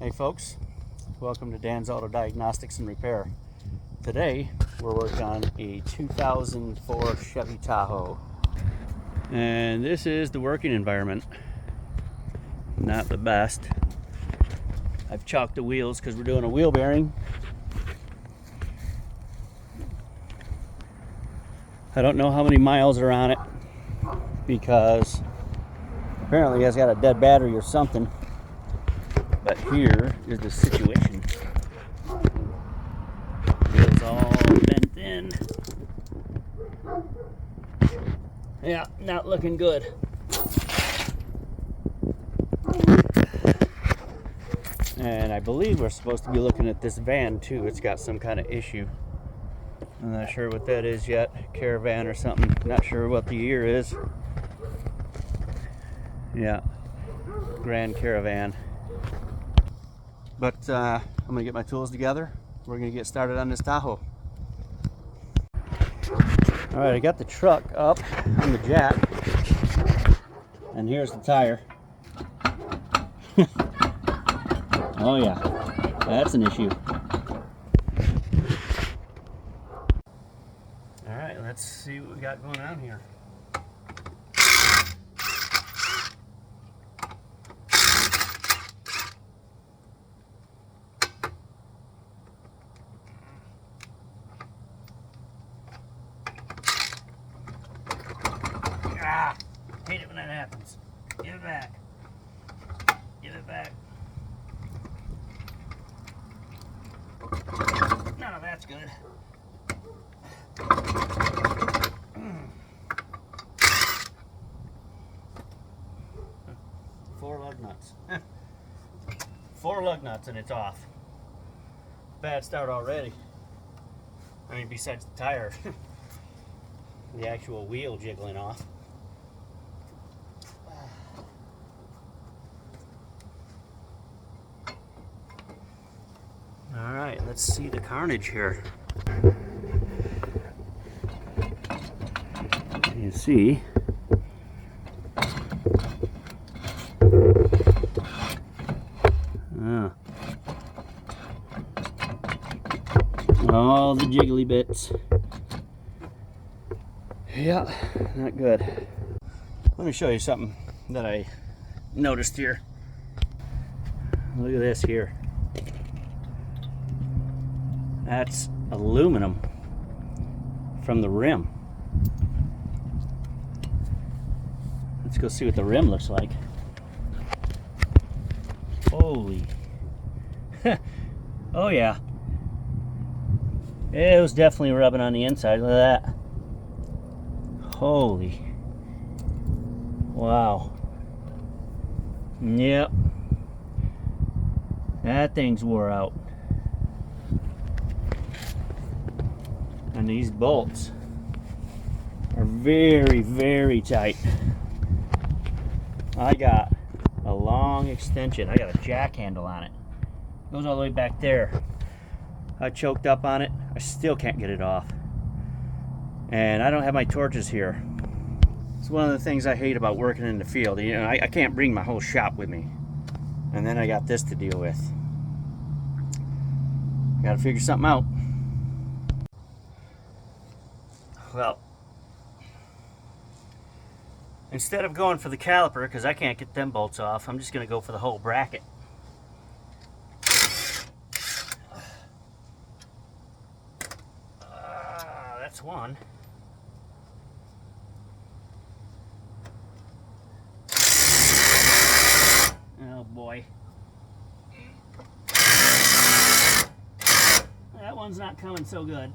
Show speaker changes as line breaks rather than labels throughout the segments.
Hey folks, welcome to Dan's Auto Diagnostics and Repair. Today we're working on a 2004 Chevy Tahoe. And this is the working environment. Not the best. I've chalked the wheels because we're doing a wheel bearing. I don't know how many miles are on it because apparently it's got a dead battery or something. But here is the situation. It's all bent in. Yeah, not looking good. And I believe we're supposed to be looking at this van too. It's got some kind of issue. I'm not sure what that is yet. Caravan or something. Not sure what the year is. Yeah, Grand Caravan. But I'm gonna get my tools together. We're gonna get started on this Tahoe. All right, I got the truck up on the jack, and here's the tire. Oh yeah, that's an issue. All right, let's see what we got going on here. Ah, hate it when that happens. Give it back. Give it back. No, that's good. Four lug nuts. 4 lug nuts and it's off. Bad start already. I mean, besides the tire. The actual wheel jiggling off. All right, let's see the carnage here. You see, all the jiggly bits. Yeah, not good. Let me show you something that I noticed here. Look at this here. That's aluminum from the rim. Let's go see what the rim looks like. Holy. Oh yeah. It was definitely rubbing on the inside. Look at that. Holy. Wow. Yep. That thing's wore out. And these bolts are very, very tight. I got a long extension. I got a jack handle on it. Goes all the way back there. I choked up on it. I still can't get it off. And I don't have my torches here. It's one of the things I hate about working in the field. You know, I can't bring my whole shop with me. And then I got this to deal with. Got to figure something out. Well, instead of going for the caliper, because I can't get them bolts off, I'm just going to go for the whole bracket. That's one. Oh boy. That one's not coming so good.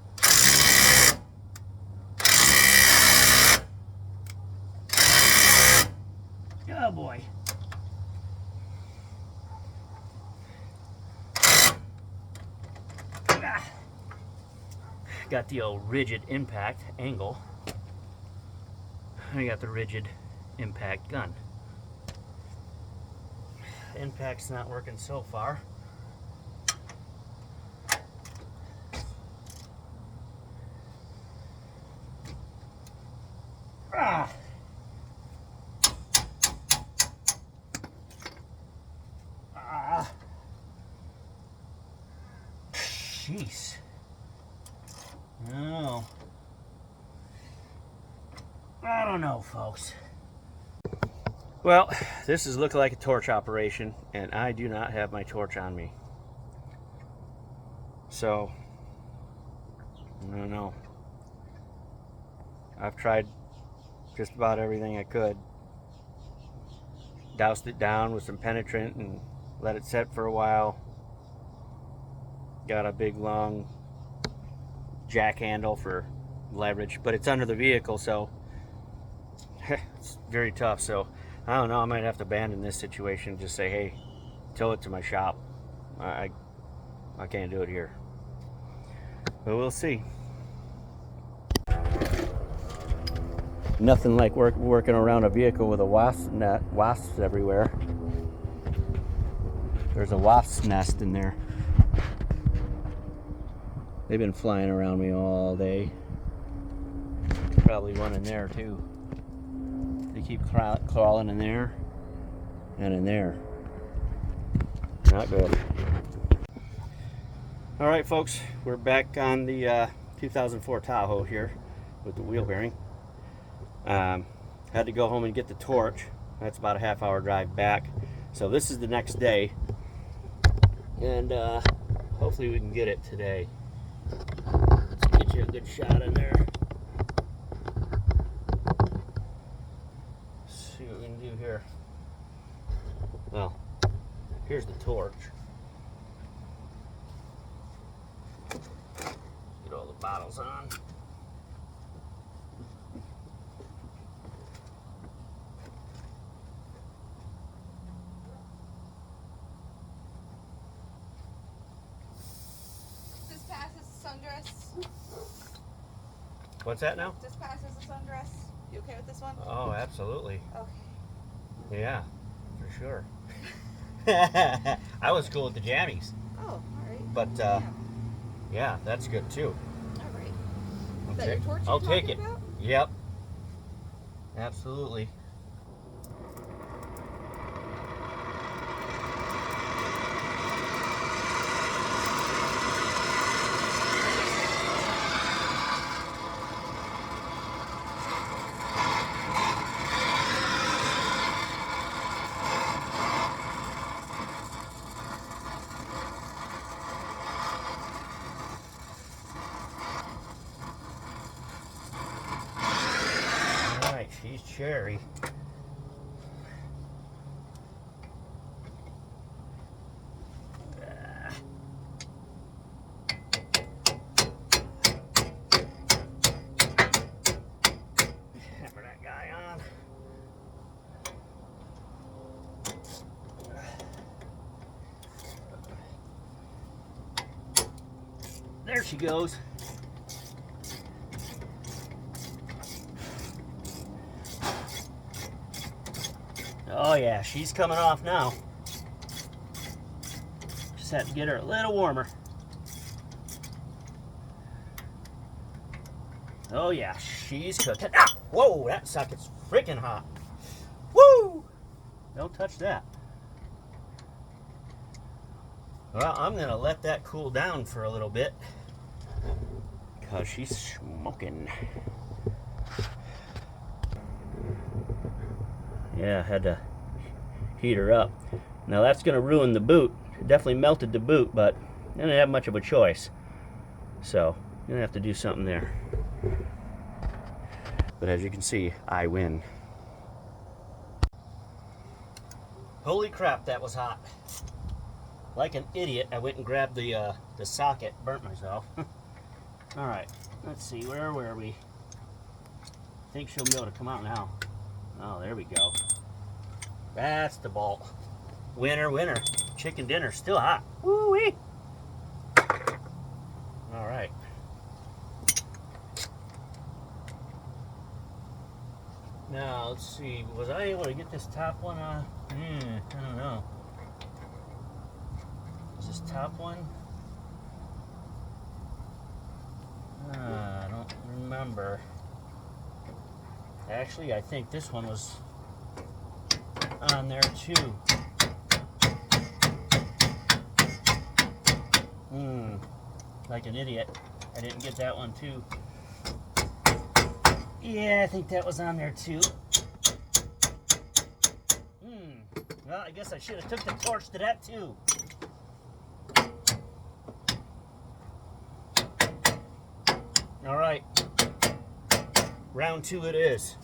Oh boy. Got the old rigid impact angle. I got the rigid impact gun. Impact's not working so far. Ah. Jeez. No. I don't know, folks. Well, this is looking like a torch operation, and I do not have my torch on me. So, I don't know. I've tried just about everything I could. Doused it down with some penetrant and let it set for a while. Got a big long jack handle for leverage, but it's under the vehicle, so it's very tough. So I don't know, I might have to abandon this situation, just say, hey, tow it to my shop. I can't do it here, but we'll see. Nothing like working around a vehicle with a wasp net, wasps everywhere. There's a wasp's nest in there. They've been flying around me all day. Probably one in there too. They keep crawling in there and in there. Not good. All right, folks, we're back on the 2004 Tahoe here with the wheel bearing. Had to go home and get the torch. That's about a half-hour drive back. So this is the next day, and hopefully we can get it today. Let's get you a good shot in there. Let's see what we can do here. Well, here's the torch. Get all the bottles on.
Sundress.
What's that now?
This passes the sundress. You okay with this one?
Oh, absolutely.
Okay.
Yeah, for sure. I was cool with the jammies.
Oh, all right.
But yeah, that's good too.
All right. Is that your torch
I'll take it.
About?
Yep. Absolutely. She's cherry. Hammer that guy on. There she goes. Oh yeah, she's coming off now. Just have to get her a little warmer. Oh yeah, she's cooking. Ah! Whoa, that socket's freaking hot. Woo! Don't touch that. Well, I'm gonna let that cool down for a little bit because she's smoking. Yeah, I had to heat her up. Now that's going to ruin the boot. It definitely melted the boot, but I didn't have much of a choice. So, I'm going to have to do something there. But as you can see, I win. Holy crap, that was hot. Like an idiot, I went and grabbed the socket, burnt myself. Alright, let's see, where were we? I think she'll be able to come out now. Oh, there we go. That's the bolt. Winner, winner. Chicken dinner, still hot. Woo-wee. All right. Now, let's see. Was I able to get this top one on? I don't know. Is this top one? I don't remember. Actually, I think this one was on there too. like an idiot. I didn't get that one too. Yeah, I think that was on there too. Well, I guess I should have took the torch to that too. All right, round 2 it is.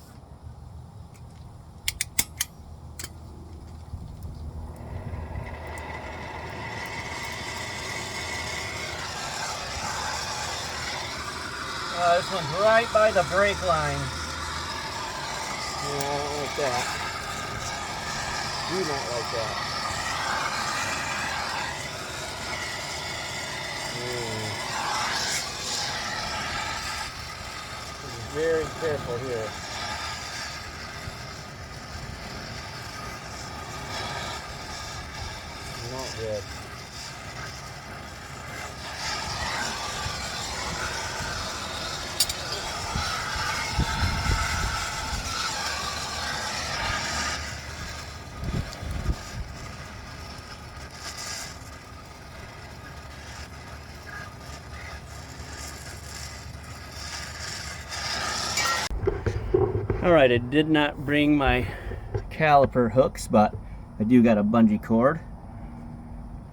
This one's right by the brake line. Yeah, I don't like that. Do not like that. Be very careful here. Not good. Alright, I did not bring my caliper hooks, but I do got a bungee cord.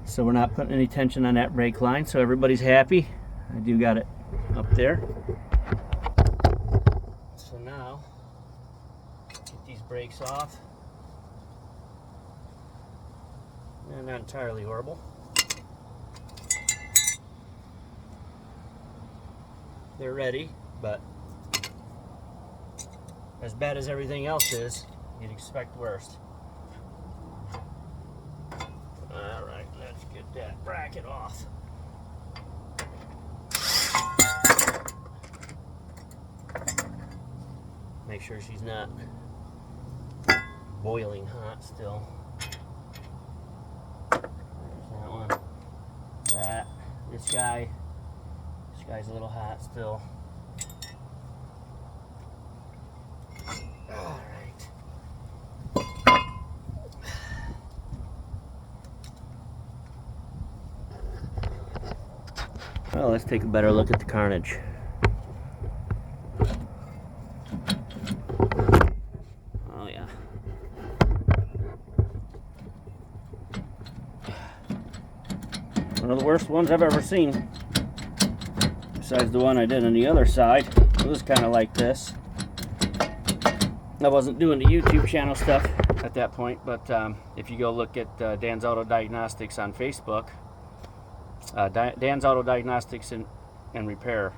So we're not putting any tension on that brake line, so everybody's happy. I do got it up there. So now, get these brakes off. They're not entirely horrible. They're ready, but as bad as everything else is, you'd expect worse. Alright, let's get that bracket off. Make sure she's not boiling hot still. There's that one. That. This guy's a little hot still. Well, let's take a better look at the carnage. Oh yeah. One of the worst ones I've ever seen. Besides the one I did on the other side. It was kind of like this. I wasn't doing the YouTube channel stuff at that point, but if you go look at Dan's Auto Diagnostics on Facebook, Dan's Auto Diagnostics and Repair,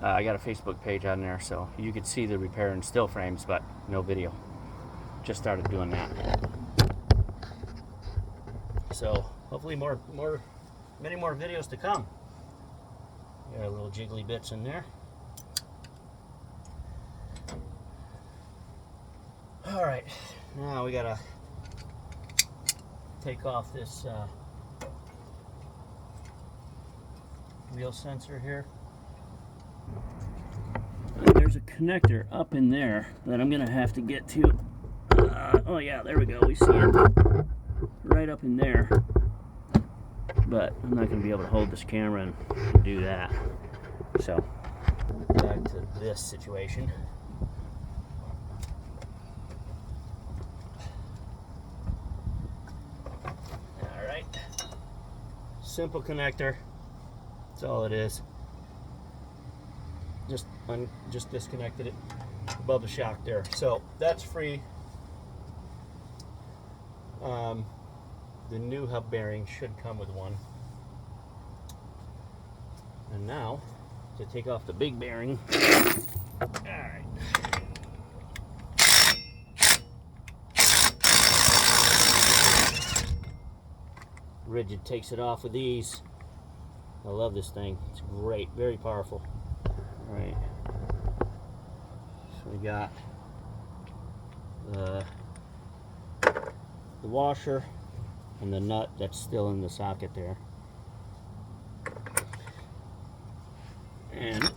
I got a Facebook page on there, so you could see the repair in still frames, but no video. Just started doing that. So hopefully many more videos to come. Got little jiggly bits in there. All right, now we gotta take off this wheel sensor here. There's a connector up in there that I'm gonna have to get to. Oh yeah, there we go. We see it right up in there. But I'm not gonna be able to hold this camera and do that. So back to this situation. All right, simple connector. That's all it is. Just disconnected it above the shock there, so that's free. The new hub bearing should come with one. And now to take off the big bearing. All right. Rigid takes it off with ease. I love this thing. It's great, very powerful. All right. So we got the washer and the nut that's still in the socket there. And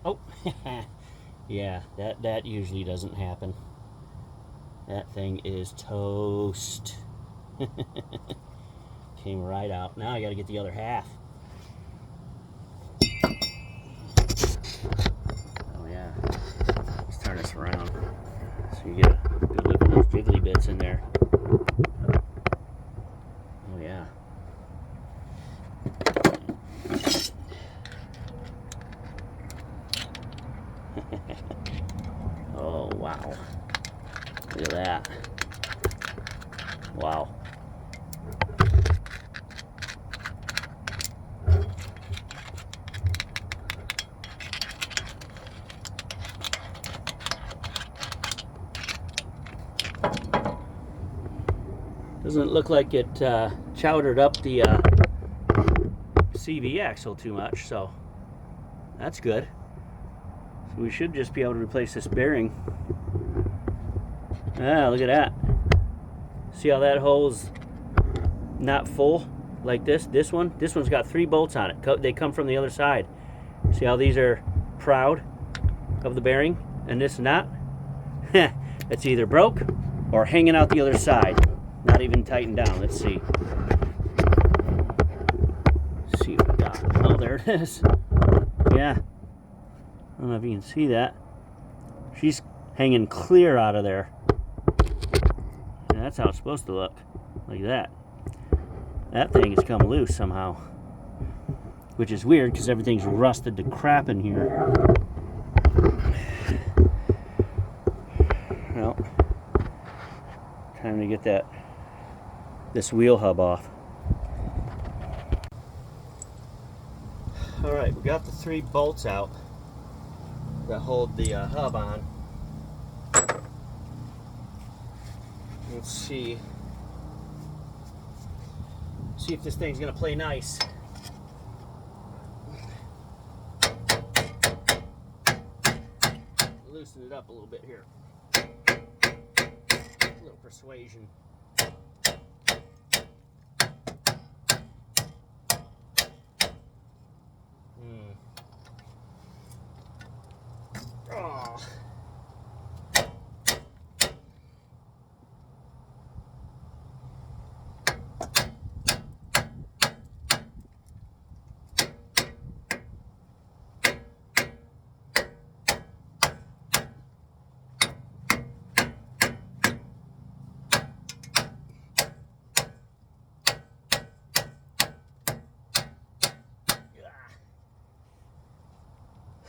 oh, yeah, that usually doesn't happen. That thing is toast. Came right out. Now I got to get the other half. So you get a good look at those jiggly bits in there. Oh yeah. Oh wow. Look at that. Wow. Doesn't look like it chowdered up the CV axle too much, so that's good. So we should just be able to replace this bearing. Ah, look at that. See how that hole's not full like this? This one's got 3 bolts on it. They come from the other side. See how these are proud of the bearing and this not? It's either broke or hanging out the other side. Not even tightened down. Let's see. Let's see what we got. Oh, there it is. Yeah. I don't know if you can see that. She's hanging clear out of there. And that's how it's supposed to look. Like that. That thing has come loose somehow. Which is weird because everything's rusted to crap in here. Well, time to get this wheel hub off. Alright, we got the 3 bolts out that hold the hub on. Let's see if this thing's gonna play nice. Loosen it up a little bit here. A little persuasion. Oh.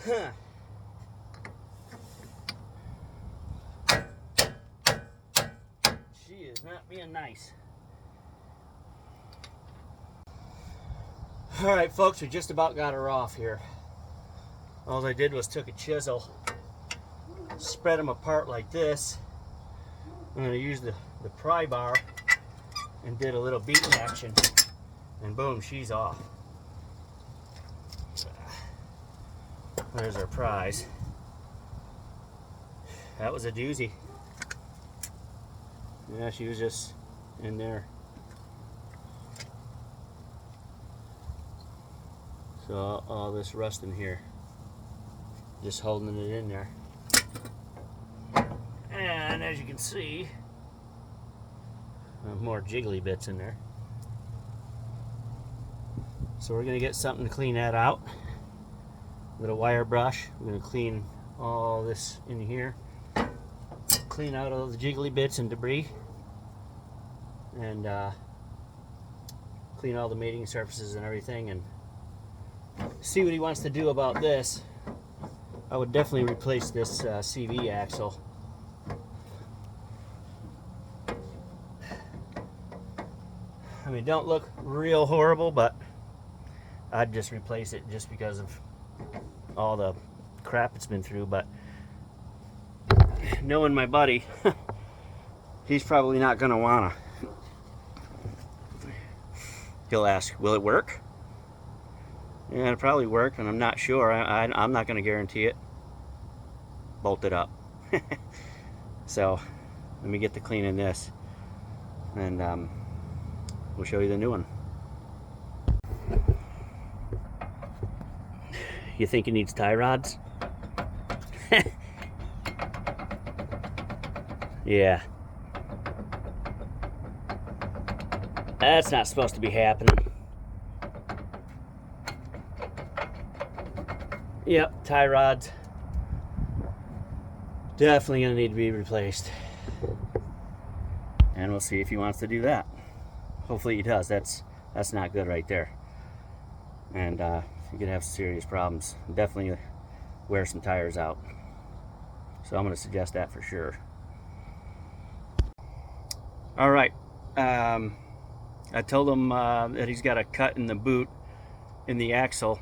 Huh. She is not being nice. Alright folks, we just about got her off here. All I did was took a chisel, spread them apart like this. I'm going to use the pry bar and did a little beating action, and boom, she's off. There's our prize. That was a doozy. Yeah, she was just in there. So all this rust in here, just holding it in there. And as you can see, more jiggly bits in there. So we're gonna get something to clean that out. With a wire brush, we're gonna clean all this in here. Clean out all the jiggly bits and debris. And clean all the mating surfaces and everything, and see what he wants to do about this. I would definitely replace this CV axle. I mean, don't look real horrible, but I'd just replace it just because of all the crap it's been through. But knowing my buddy, he's probably not gonna wanna. He'll ask, will it work? Yeah, it'll probably work, and I'm not sure. I'm not gonna guarantee it. Bolt it up. So let me get to cleaning this, and we'll show you the new one. You think it needs tie rods? Yeah. That's not supposed to be happening. Yep, tie rods. Definitely gonna need to be replaced. And we'll see if he wants to do that. Hopefully he does. That's not good right there. And you could have serious problems. Definitely wear some tires out. So I'm gonna suggest that for sure. All right. I told him that he's got a cut in the boot in the axle.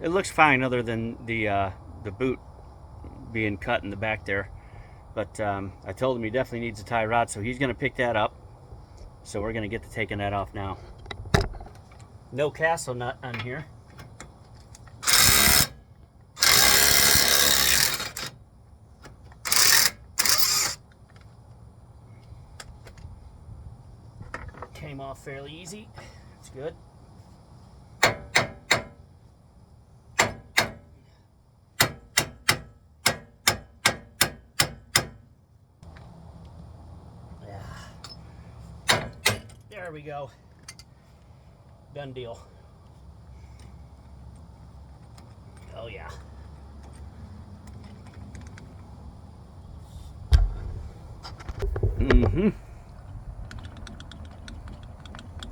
It looks fine other than the boot being cut in the back there. But I told him he definitely needs a tie rod, so he's going to pick that up. So we're going to get to taking that off now. No castle nut on here. Came off fairly easy. It's good. There we go. Done deal. Oh yeah. Mm-hmm.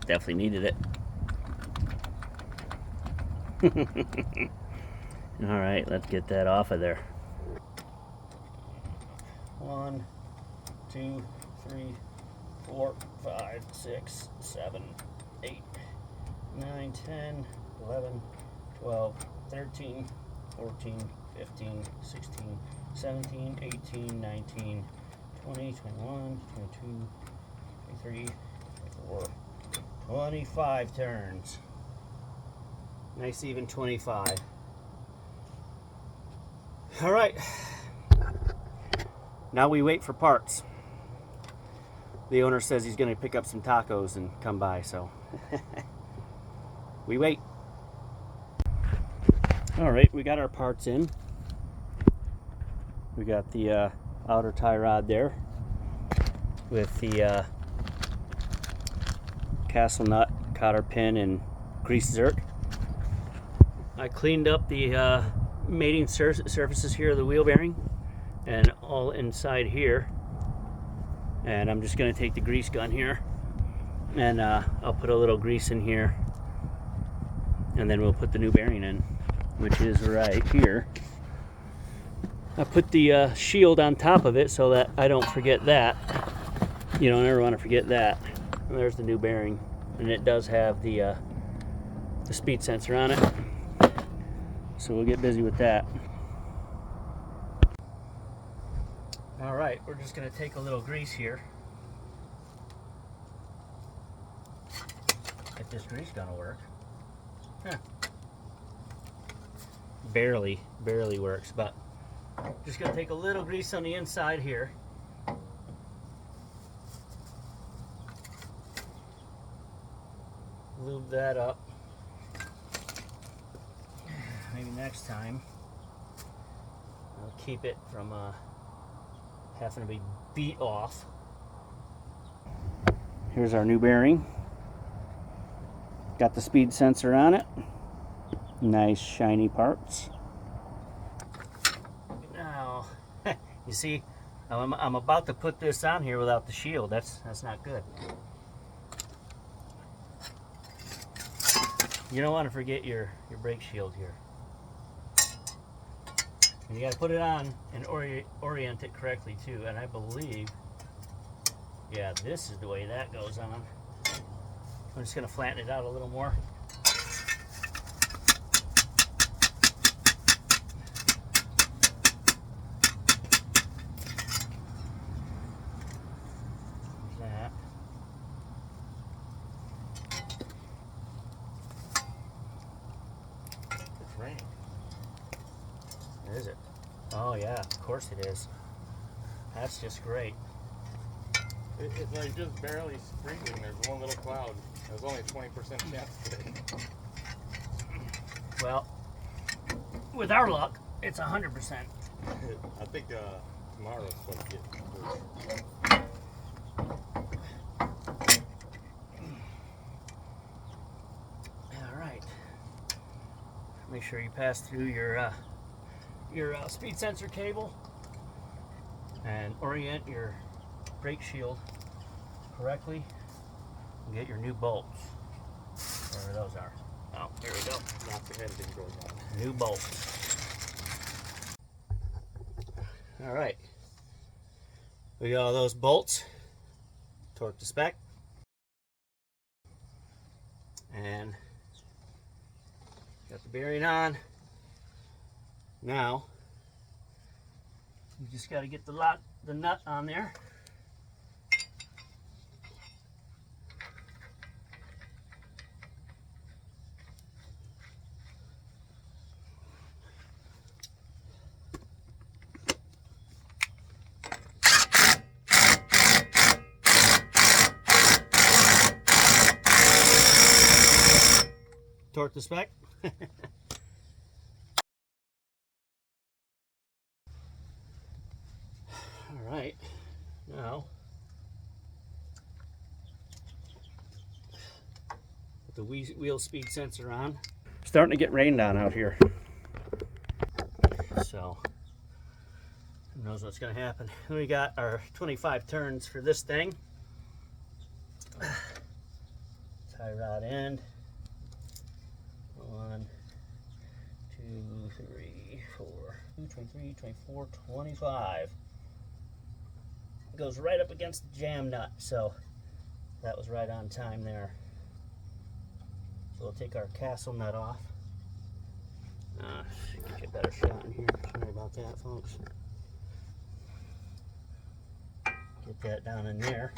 Definitely needed it. All right, let's get that off of there. 1, 2, 3, 4, 5, 6, 7, 8, 9, 10, 11, 12, 13, 14, 15, 16, 17, 18, 19, 20, 21, 22, 23, 24, 25 turns. Nice even 25. All right. Now we wait for parts. The owner says he's going to pick up some tacos and come by, so we wait. All right, we got our parts in. We got the outer tie rod there with the castle nut, cotter pin, and grease zerk. I cleaned up the mating surfaces here of the wheel bearing and all inside here. And I'm just going to take the grease gun here and I'll put a little grease in here, and then we'll put the new bearing in, which is right here. I put the shield on top of it so that I don't forget that. You don't ever want to forget that. And there's the new bearing, and it does have the speed sensor on it, so we'll get busy with that. All right, we're just going to take a little grease here. If this grease gun will work. Huh. Barely works, but just going to take a little grease on the inside here. Lube that up. Maybe next time I'll keep it from having to be beat off. Here's our new bearing. Got the speed sensor on it. Nice shiny parts. Now, you see, I'm about to put this on here without the shield. That's not good. You don't want to forget your brake shield here. And you got to put it on and orient it correctly too. And I believe, yeah, this is the way that goes on. I'm just going to flatten it out a little more. That. It's raining. Is it? Oh yeah, of course it is. That's just great.
It's like just barely sprinkling. There's one little cloud. There's only 20% chance today.
Well, with our luck, it's 100%.
I think tomorrow's supposed to get
All right. Make sure you pass through your speed sensor cable. and orient your brake shield correctly and get your new bolts. Wherever those are. Oh, here we go.
Knock your head didn't go down.
New bolts. All right. We got all those bolts torqued to spec. And got the bearing on. Now, you just got to get the nut on there. Torque the spec. All right, now put the wheel speed sensor on. Starting to get rained on out here, so who knows what's going to happen. We got our 25 turns for this thing. Tie rod end. 1, 2, 3, 4, 23, 24, 25. It goes right up against the jam nut, so that was right on time there. So we'll take our castle nut off. Get you a better shot in here. Sorry about that, folks. Get that down in there.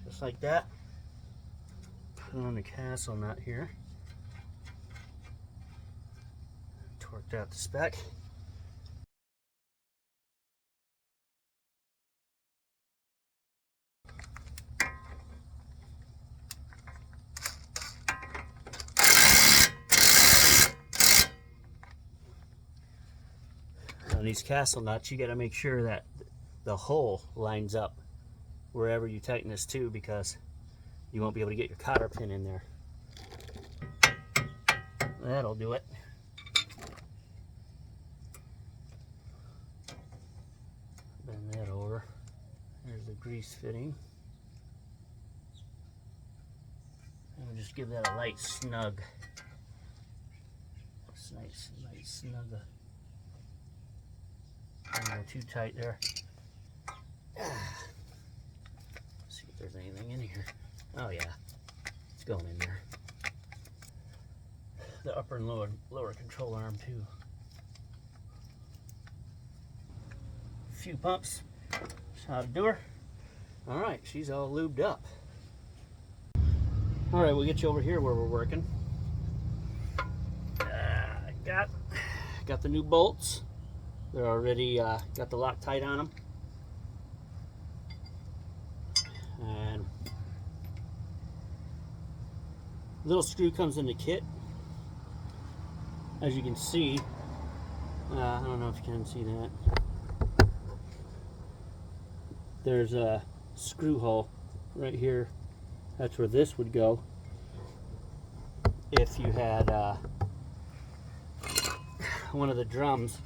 Just like that. Put on the castle nut here. Torqued out the spec. On these castle nuts, you got to make sure that the hole lines up wherever you tighten this to, because you won't be able to get your cotter pin in there. That'll do it. Bend that over. There's the grease fitting. And we'll just give that a light snug. Nice, light snug. Don't go too tight there. Let's see if there's anything in here. Oh yeah, it's going in there. The upper and lower control arm too. A few pumps. That's how to do her. All right, she's all lubed up. All right, we'll get you over here where we're working. Got the new bolts. They're already got the Loctite on them. And little screw comes in the kit. As you can see, I don't know if you can see that. There's a screw hole right here. That's where this would go. If you had one of the drums,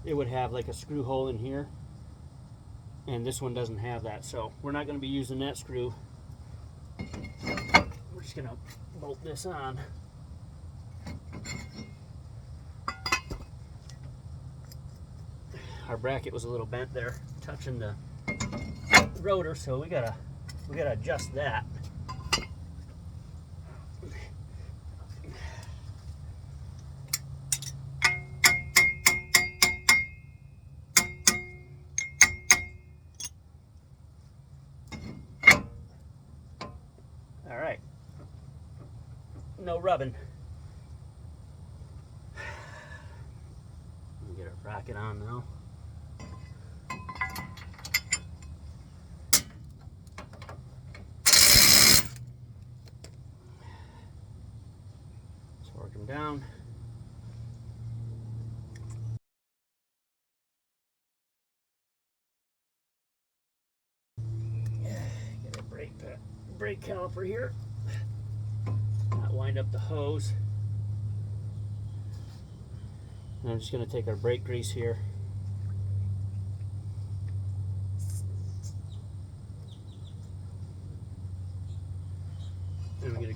it would have like a screw hole in here, and this one doesn't have that, so we're not going to be using that screw. We're just going to bolt this on. Our bracket was a little bent there, touching the rotor, so we gotta adjust that. All right, no rubbing. Get our bracket on now. Torque them down. Get a brake caliper here. Not wind up the hose. And I'm just going to take our brake grease here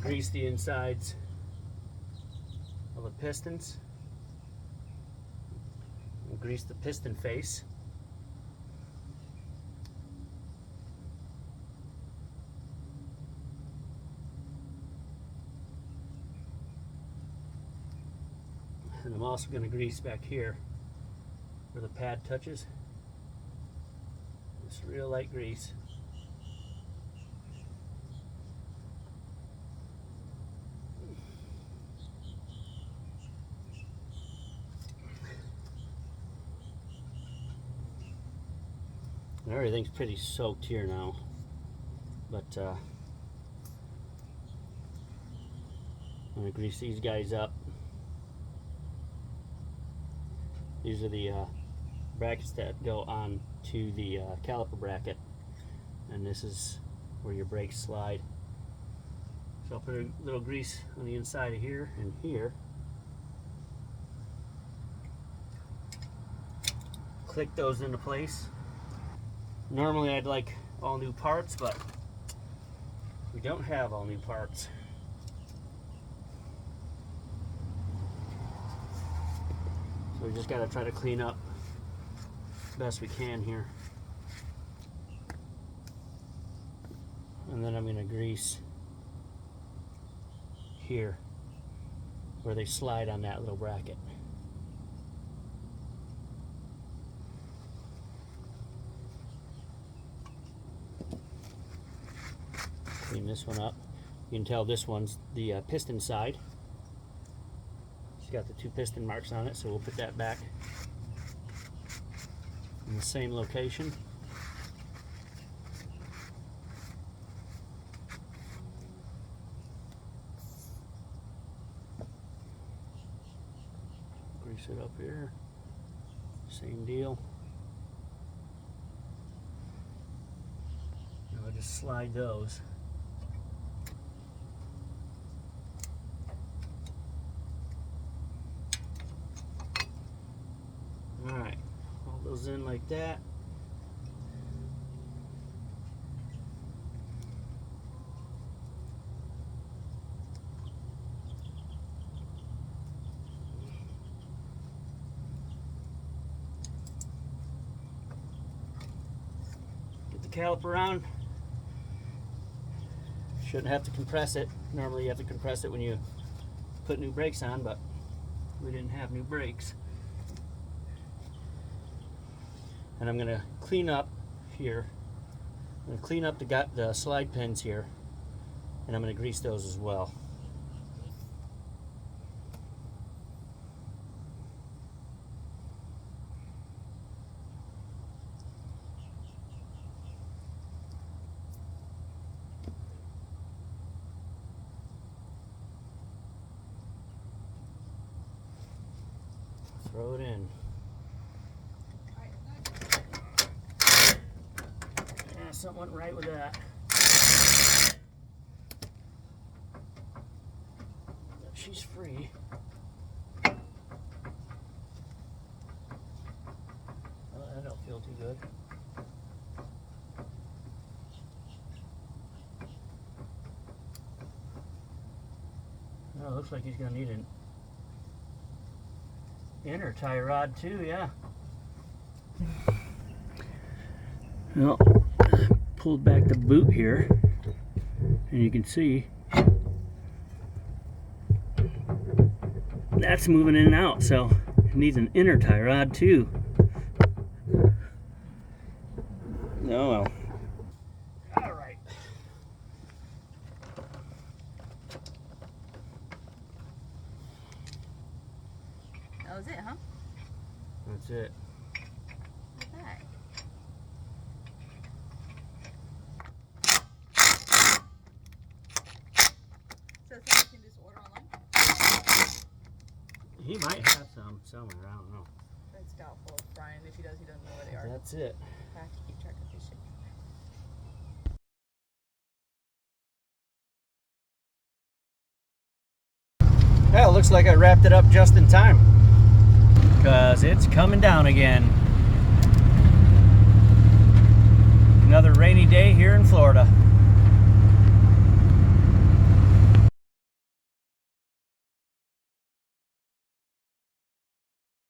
grease the insides of the pistons. And grease the piston face. And I'm also going to grease back here where the pad touches. Just real light grease. And everything's pretty soaked here now, but I'm going to grease these guys up. These are the brackets that go on to the caliper bracket, and this is where your brakes slide. So I'll put a little grease on the inside of here and here. Click those into place. Normally I'd like all new parts, but we don't have all new parts. So we just got to try to clean up best we can here. And then I'm going to grease here where they slide on that little bracket. Clean this one up. You can tell this one's the piston side. It's got the 2 piston marks on it, so we'll put that back in the same location. Grease it up here. Same deal. Now I just slide those. Alright, all those in like that. Get the caliper on. Shouldn't have to compress it. Normally you have to compress it when you put new brakes on, but we didn't have new brakes. And I'm going to clean up here. I'm going to clean up the slide pins here, and I'm going to grease those as well. Throw it in. Something went right with that. She's free. Well, that don't feel too good. Oh, looks like he's gonna need an inner tie rod too, yeah. Well, pulled back the boot here, and you can see that's moving in and out, so it needs an inner tie rod too. Oh well. All right.
That was it, huh?
That's it.
Okay. So you can just order online?
He might have some somewhere, I don't know.
That's doubtful. Brian, if he does, he doesn't know where they are.
That's it.
I have to keep track of his shit.
Well, it looks like I wrapped it up just in time, because it's coming down again. Another rainy day here in Florida.